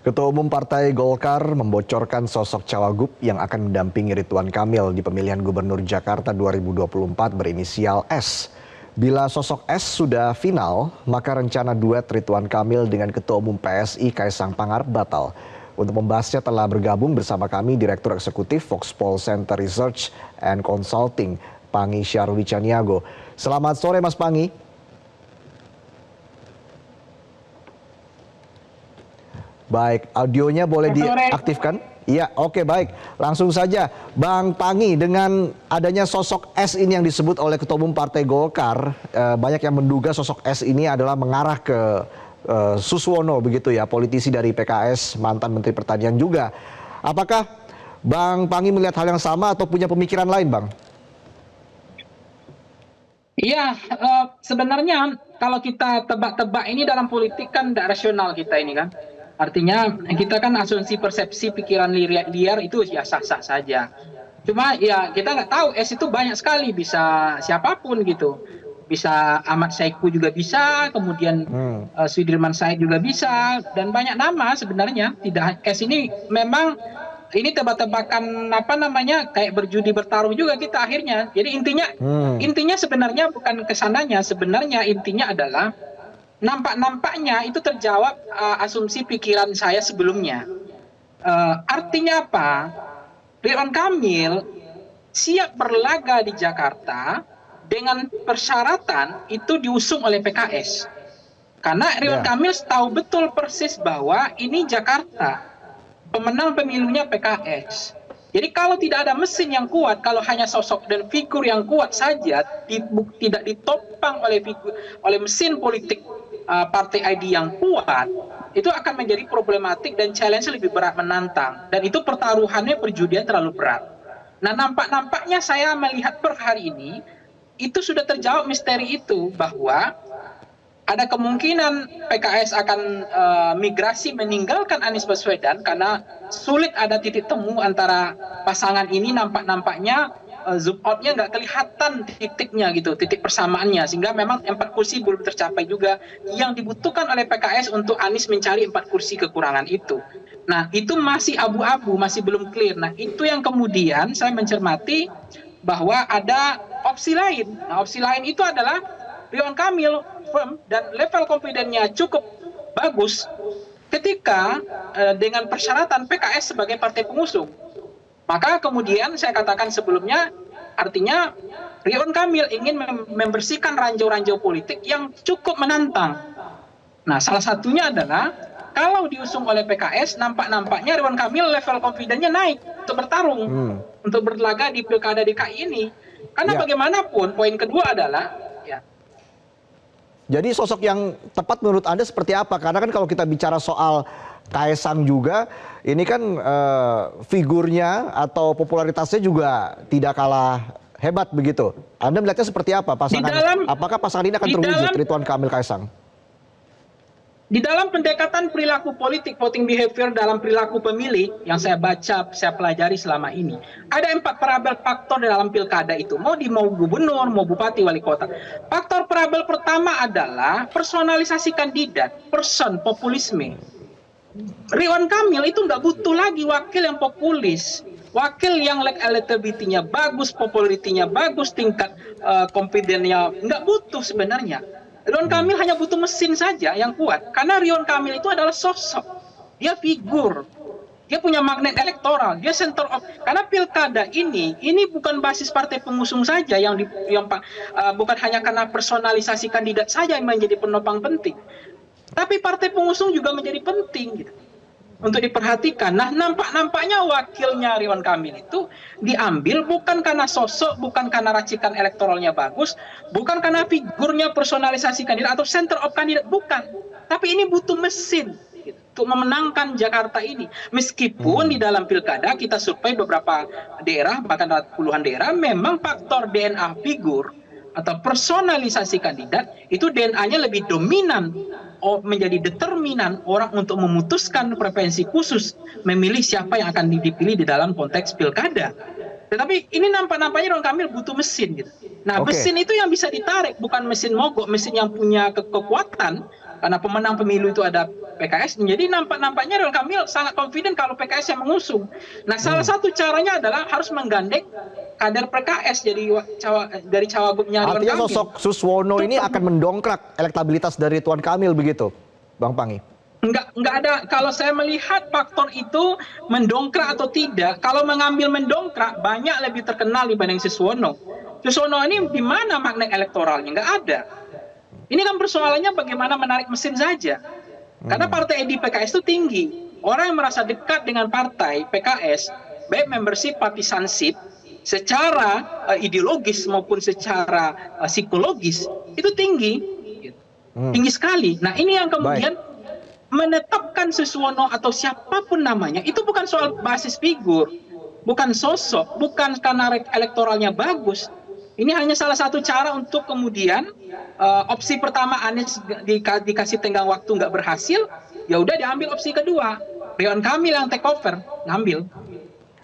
Ketua Umum Partai Golkar membocorkan sosok cawagup yang akan mendampingi Ridwan Kamil di pemilihan Gubernur Jakarta 2024 berinisial S. Bila sosok S sudah final, maka rencana duet Ridwan Kamil dengan Ketua Umum PSI Kaisang Pangarep batal. Untuk membahasnya telah bergabung bersama kami Direktur Eksekutif Foxpol Center Research and Consulting, Pangi Syarwi Caniago. Selamat sore Mas Pangi. Baik, audionya boleh diaktifkan? Iya, oke baik. Langsung saja, Bang Pangi, dengan adanya sosok S ini yang disebut oleh Ketua Umum Partai Golkar, banyak yang menduga sosok S ini adalah mengarah ke Suswono begitu ya, politisi dari PKS, mantan Menteri Pertanian juga. Apakah Bang Pangi melihat hal yang sama atau punya pemikiran lain, Bang? Iya, sebenarnya kalau kita tebak-tebak ini dalam politik kan tidak rasional kita ini kan. Artinya kita kan asumsi persepsi pikiran liar itu ya sah-sah saja. Cuma ya kita nggak tahu S itu banyak sekali, bisa siapapun gitu. Bisa Ahmad Saiku juga bisa, kemudian Sudirman Said juga bisa, dan banyak nama sebenarnya. Tidak S ini memang ini tebak-tebakan apa namanya kayak berjudi bertarung juga kita akhirnya. Jadi intinya sebenarnya bukan kesananya, sebenarnya intinya adalah nampaknya itu terjawab asumsi pikiran saya sebelumnya. Artinya apa? Ridwan Kamil siap berlaga di Jakarta dengan persyaratan itu diusung oleh PKS. Karena Ridwan Kamil tahu betul persis bahwa ini Jakarta, pemenang pemilunya PKS. Jadi kalau tidak ada mesin yang kuat, kalau hanya sosok dan figur yang kuat saja, tidak ditopang oleh mesin politik partai ID yang kuat, itu akan menjadi problematik dan challenge lebih berat menantang. Dan itu pertaruhannya perjudian terlalu berat. Nah, nampaknya saya melihat per hari ini, itu sudah terjawab misteri itu, bahwa ada kemungkinan PKS akan migrasi meninggalkan Anies Baswedan karena sulit ada titik temu antara pasangan ini. Nampaknya zoom out-nya nggak kelihatan titiknya gitu, titik persamaannya, sehingga memang 4 kursi belum tercapai juga yang dibutuhkan oleh PKS untuk Anies mencari 4 kursi kekurangan itu. Nah, itu masih abu-abu, masih belum clear. Nah, itu yang kemudian saya mencermati bahwa ada opsi lain. Nah, opsi lain itu adalah Ridwan Kamil firm dan level confidence-nya cukup bagus ketika dengan persyaratan PKS sebagai partai pengusung. Maka kemudian saya katakan sebelumnya, artinya Ridwan Kamil ingin membersihkan ranjau-ranjau politik yang cukup menantang. Nah, salah satunya adalah kalau diusung oleh PKS, nampaknya Ridwan Kamil level confidence-nya naik untuk bertarung, untuk berlaga di Pilkada DKI ini. Karena bagaimanapun, poin kedua adalah jadi sosok yang tepat menurut Anda seperti apa? Karena kan kalau kita bicara soal Kaisang juga, ini kan figurnya atau popularitasnya juga tidak kalah hebat begitu. Anda melihatnya seperti apa pasangan? Apakah pasangan ini akan terwujud, Ridwan Kamil Kaisang? Di dalam pendekatan perilaku politik, voting behavior dalam perilaku pemilih yang saya baca, saya pelajari selama ini, ada 4 variabel faktor dalam pilkada itu. Mau gubernur, mau bupati, wali kota. Faktor variabel pertama adalah personalisasi kandidat, populisme. Ridwan Kamil itu nggak butuh lagi wakil yang populis, wakil yang elektabilitasnya bagus, popularitinya bagus, tingkat confidence-nya nggak butuh sebenarnya. Ridwan Kamil hanya butuh mesin saja yang kuat, karena Ridwan Kamil itu adalah sosok, dia figur, dia punya magnet elektoral, dia center of, karena pilkada ini bukan basis partai pengusung saja yang bukan hanya karena personalisasi kandidat saja yang menjadi penopang penting, tapi partai pengusung juga menjadi penting gitu, untuk diperhatikan. Nah, nampaknya wakilnya Ridwan Kamil itu diambil bukan karena sosok, bukan karena racikan elektoralnya bagus, bukan karena figurnya personalisasi kandidat atau center of kandidat, bukan. Tapi ini butuh mesin gitu, untuk memenangkan Jakarta ini. Meskipun di dalam pilkada kita survei beberapa daerah, bahkan puluhan daerah, memang faktor DNA figur atau personalisasi kandidat itu DNA-nya lebih dominan, menjadi determinan orang untuk memutuskan preferensi khusus memilih siapa yang akan dipilih di dalam konteks pilkada. Tetapi ini nampaknya Ridwan Kamil butuh mesin gitu. Nah, mesin itu yang bisa ditarik, bukan mesin mogok, mesin yang punya kekuatan, karena pemenang pemilu itu ada PKS. Jadi nampaknya Ridwan Kamil sangat confident kalau PKS yang mengusung. Nah, salah satu caranya adalah harus menggandeng kader PKS dari cawagupnya Ridwan Artinya Kamil. sosok Suswono ini akan mendongkrak elektabilitas dari Ridwan Kamil begitu, Bang Pangi? Enggak ada, kalau saya melihat faktor itu mendongkrak atau tidak, kalau mengambil mendongkrak banyak lebih terkenal dibanding Suswono. Suswono ini di mana magnet elektoralnya? Enggak ada. Ini kan persoalannya bagaimana menarik mesin saja. Karena partai di PKS itu tinggi. Orang yang merasa dekat dengan partai PKS, baik membership, partisanship, secara ideologis maupun secara psikologis, itu tinggi. Tinggi sekali. Nah, ini yang kemudian menetapkan Suswono atau siapapun namanya, itu bukan soal basis figur, bukan sosok, bukan karena elektoralnya bagus. Ini hanya salah satu cara untuk kemudian opsi pertama Anies dikasih tenggang waktu nggak berhasil, ya udah diambil opsi kedua. Ridwan Kamil yang take over, ngambil.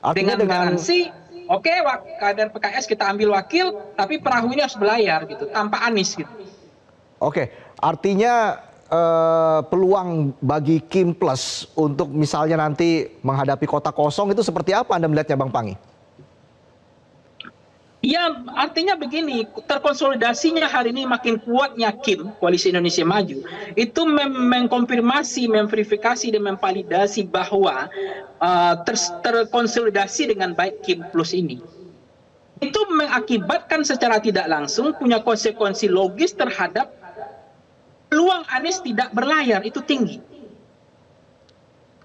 Artinya Dengan garansi, oke, kader PKS kita ambil wakil, tapi perahu ini harus belayar gitu, tanpa Anies gitu. Oke, artinya peluang bagi Kim Plus untuk misalnya nanti menghadapi kota kosong itu seperti apa Anda melihatnya, Bang Pangi? Ya, artinya begini, terkonsolidasinya hari ini makin kuatnya Kim, Koalisi Indonesia Maju, itu mengkonfirmasi, memverifikasi, dan memvalidasi bahwa terkonsolidasi dengan baik Kim Plus ini. Itu mengakibatkan secara tidak langsung punya konsekuensi logis terhadap peluang Anies tidak berlayar, itu tinggi.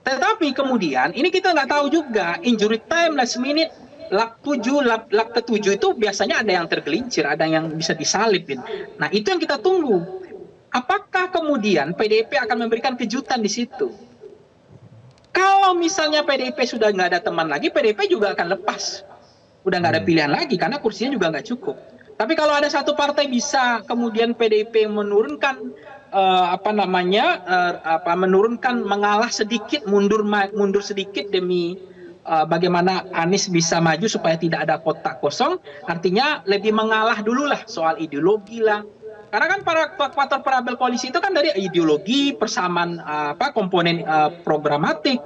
Tetapi kemudian, ini kita nggak tahu juga, injury time, last minute, lap ke-7 itu biasanya ada yang tergelincir, ada yang bisa disalipin. Nah, itu yang kita tunggu. Apakah kemudian PDIP akan memberikan kejutan di situ? Kalau misalnya PDIP sudah nggak ada teman lagi, PDIP juga akan lepas. Udah nggak ada pilihan lagi, karena kursinya juga nggak cukup. Tapi kalau ada satu partai bisa kemudian PDIP menurunkan menurunkan, mengalah sedikit, mundur sedikit demi bagaimana Anies bisa maju supaya tidak ada kotak kosong, artinya lebih mengalah dulu lah soal ideologi lah. Karena kan para faktor parabel koalisi itu kan dari ideologi, persamaan komponen programatik,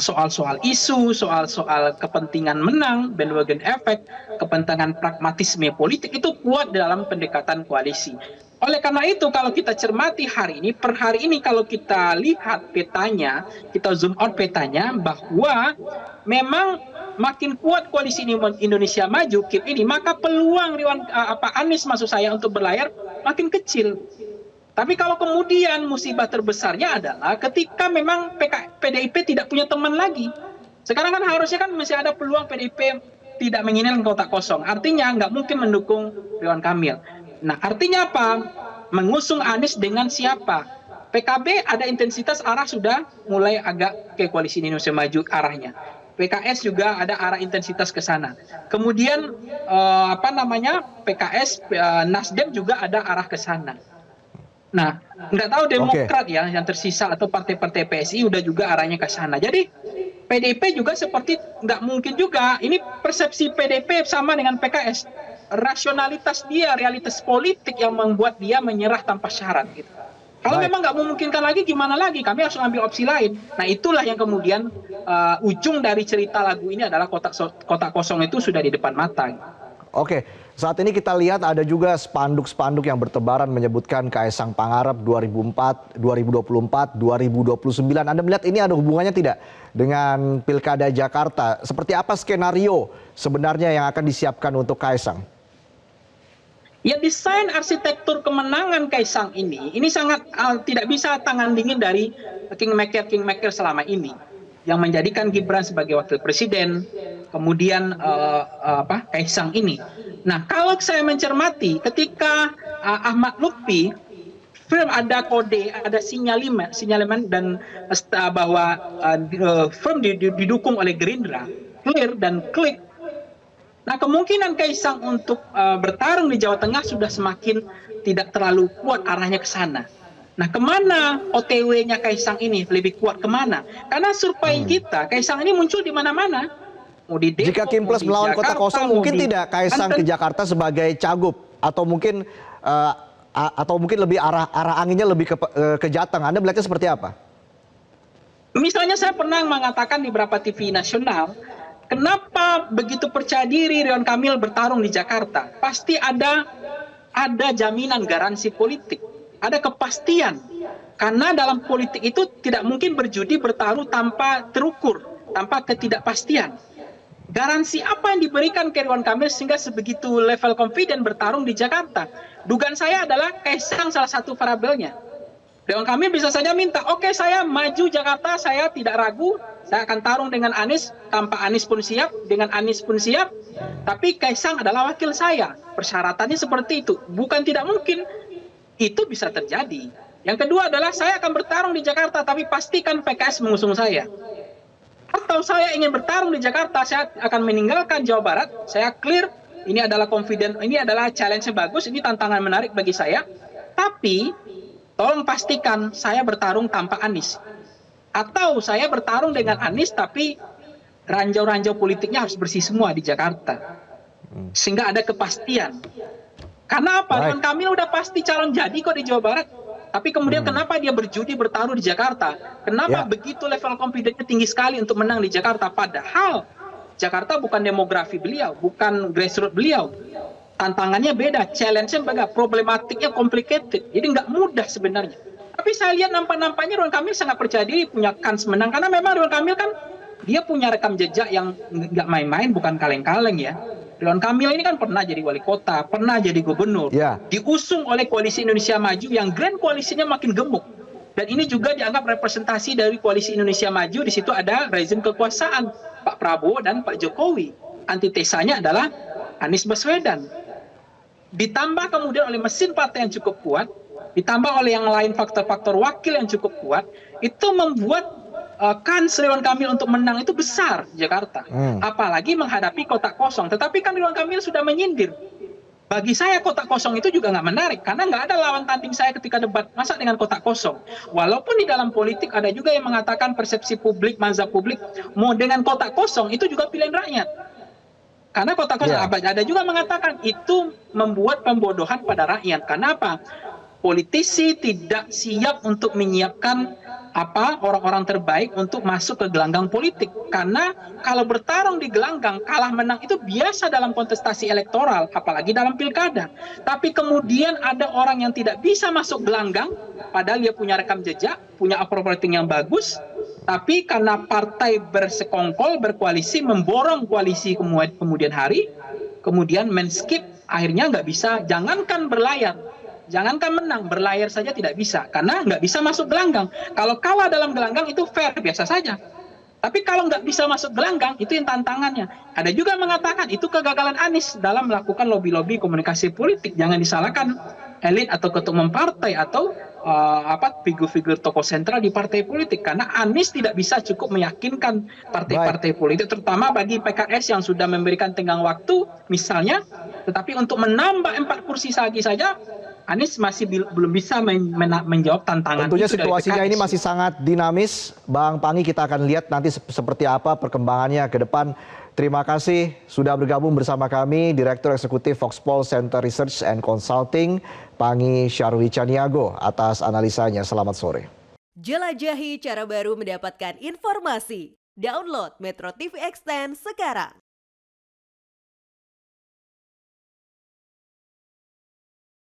soal-soal isu, soal kepentingan menang, bandwagon effect, kepentingan pragmatisme politik itu kuat dalam pendekatan koalisi. Oleh karena itu kalau kita cermati hari ini, per hari ini kalau kita lihat petanya, kita zoom out petanya, bahwa memang makin kuat Koalisi Indonesia Maju, KIP ini, maka peluang Anies maksud saya untuk berlayar makin kecil. Tapi kalau kemudian musibah terbesarnya adalah ketika memang PDIP tidak punya teman lagi. Sekarang kan harusnya kan masih ada peluang PDIP tidak menginginkan kotak kosong. Artinya nggak mungkin mendukung Ridwan Kamil. Nah, artinya apa? Mengusung Anies dengan siapa? PKB ada intensitas arah sudah mulai agak ke Koalisi Indonesia Maju arahnya. PKS juga ada arah intensitas ke sana. Kemudian PKS, Nasdem juga ada arah ke sana. Nah, nggak tahu Demokrat ya yang tersisa atau partai-partai PSI udah juga arahnya ke sana. Jadi PDIP juga seperti nggak mungkin juga. Ini persepsi PDIP sama dengan PKS. Rasionalitas dia, realitas politik yang membuat dia menyerah tanpa syarat gitu. Kalau memang nggak memungkinkan lagi, gimana lagi? Kami harus mengambil opsi lain. Nah, itulah yang kemudian ujung dari cerita lagu ini adalah kotak kosong itu sudah di depan mata. Oke, saat ini kita lihat ada juga spanduk-spanduk yang bertebaran menyebutkan Kaisang Pangarep 2004, 2024, 2029. Anda melihat ini ada hubungannya tidak dengan Pilkada Jakarta? Seperti apa skenario sebenarnya yang akan disiapkan untuk Kaisang? Ya, desain arsitektur kemenangan Kaisang ini sangat tidak bisa tangan dingin dari kingmaker selama ini yang menjadikan Gibran sebagai wakil presiden, kemudian Kaisang ini. Nah, kalau saya mencermati ketika Ahmad Lutfi firm ada kode, ada sinyalemen dan bahwa firm didukung oleh Gerindra, clear dan klik. Nah, kemungkinan Kaisang untuk bertarung di Jawa Tengah sudah semakin tidak terlalu kuat arahnya ke sana. Nah, kemana OTW-nya Kaisang ini lebih kuat kemana? Karena survei kita, Kaisang ini muncul di mana-mana. Mau di Depok, jika Kim Plus melawan kota kosong, mungkin tidak Kaisang ke Jakarta sebagai cagup atau mungkin lebih arah anginnya lebih ke Jateng. Anda melihatnya seperti apa? Misalnya saya pernah mengatakan di beberapa TV nasional, kenapa begitu percaya diri Ridwan Kamil bertarung di Jakarta? Pasti ada jaminan garansi politik, ada kepastian. Karena dalam politik itu tidak mungkin berjudi bertaruh tanpa terukur, tanpa ketidakpastian. Garansi apa yang diberikan ke Ridwan Kamil sehingga sebegitu level confident bertarung di Jakarta? Dugaan saya adalah Kaisang salah satu variabelnya. Ridwan Kamil bisa saja minta, oke, saya maju Jakarta, saya tidak ragu, saya akan tarung dengan Anies, tanpa Anies pun siap, dengan Anies pun siap, tapi Kaisang adalah wakil saya. Persyaratannya seperti itu. Bukan tidak mungkin, itu bisa terjadi. Yang kedua adalah saya akan bertarung di Jakarta, tapi pastikan PKS mengusung saya. Atau saya ingin bertarung di Jakarta, saya akan meninggalkan Jawa Barat, saya clear, ini adalah confident, ini adalah challenge yang bagus, ini tantangan menarik bagi saya, tapi tolong pastikan saya bertarung tanpa Anies. Atau saya bertarung dengan Anies tapi ranjau-ranjau politiknya harus bersih semua di Jakarta. Sehingga ada kepastian. Karena apa? Ridwan Kamil udah pasti calon jadi kok di Jawa Barat. Tapi kemudian kenapa dia berjudi bertaruh di Jakarta? Kenapa begitu level confidence-nya tinggi sekali untuk menang di Jakarta? Padahal Jakarta bukan demografi beliau, bukan grassroots beliau. Tantangannya beda, challenge-nya beda, problematiknya complicated. Jadi nggak mudah sebenarnya. Tapi saya lihat nampak-nampaknya Ridwan Kamil sangat percaya diri punya kans menang. Karena memang Ridwan Kamil kan dia punya rekam jejak yang nggak main-main, bukan kaleng-kaleng ya. Ridwan Kamil ini kan pernah jadi wali kota, pernah jadi gubernur. Diusung oleh Koalisi Indonesia Maju yang grand koalisinya makin gemuk. Dan ini juga dianggap representasi dari Koalisi Indonesia Maju. Di situ ada rezim kekuasaan Pak Prabowo dan Pak Jokowi. Antitesanya adalah Anies Baswedan. Ditambah kemudian oleh mesin partai yang cukup kuat, ditambah oleh yang lain faktor-faktor wakil yang cukup kuat, itu membuat kans Ridwan Kamil untuk menang itu besar di Jakarta. Apalagi menghadapi kotak kosong. Tetapi kan Ridwan Kamil sudah menyindir. Bagi saya kotak kosong itu juga nggak menarik, karena nggak ada lawan tanding saya ketika debat. Masa dengan kotak kosong? Walaupun di dalam politik ada juga yang mengatakan persepsi publik, mazhab publik, mau dengan kotak kosong itu juga pilihan rakyat. Karena kotak kosong, ada juga mengatakan itu membuat pembodohan pada rakyat. Kenapa? Politisi tidak siap untuk menyiapkan orang-orang terbaik untuk masuk ke gelanggang politik. Karena kalau bertarung di gelanggang, kalah menang itu biasa dalam kontestasi elektoral, apalagi dalam pilkada. Tapi kemudian ada orang yang tidak bisa masuk gelanggang, padahal dia punya rekam jejak, punya approval rating yang bagus, tapi karena partai bersekongkol, berkoalisi, memborong koalisi kemudian hari, kemudian men-skip, akhirnya nggak bisa, jangankan berlayar, jangankan menang, berlayar saja tidak bisa, karena nggak bisa masuk gelanggang. Kalau kalah dalam gelanggang itu fair, biasa saja. Tapi kalau nggak bisa masuk gelanggang, itu yang tantangannya. Ada juga mengatakan itu kegagalan Anies dalam melakukan lobby-lobby komunikasi politik. Jangan disalahkan elit atau ketua umum partai atau figur-figur tokoh sentral di partai politik, karena Anies tidak bisa cukup meyakinkan partai-partai politik, terutama bagi PKS yang sudah memberikan tenggang waktu misalnya, tetapi untuk menambah 4 kursi lagi saja Anies masih belum bisa menjawab tantangan. Tentunya situasinya ini masih sangat dinamis, Bang Panggi, kita akan lihat nanti seperti apa perkembangannya ke depan. Terima kasih sudah bergabung bersama kami, Direktur Eksekutif Foxpol Center Research and Consulting, Panggi Syarwi Caniago, atas analisanya. Selamat sore. Jelajahi cara baru mendapatkan informasi. Download Metro TV Extend sekarang.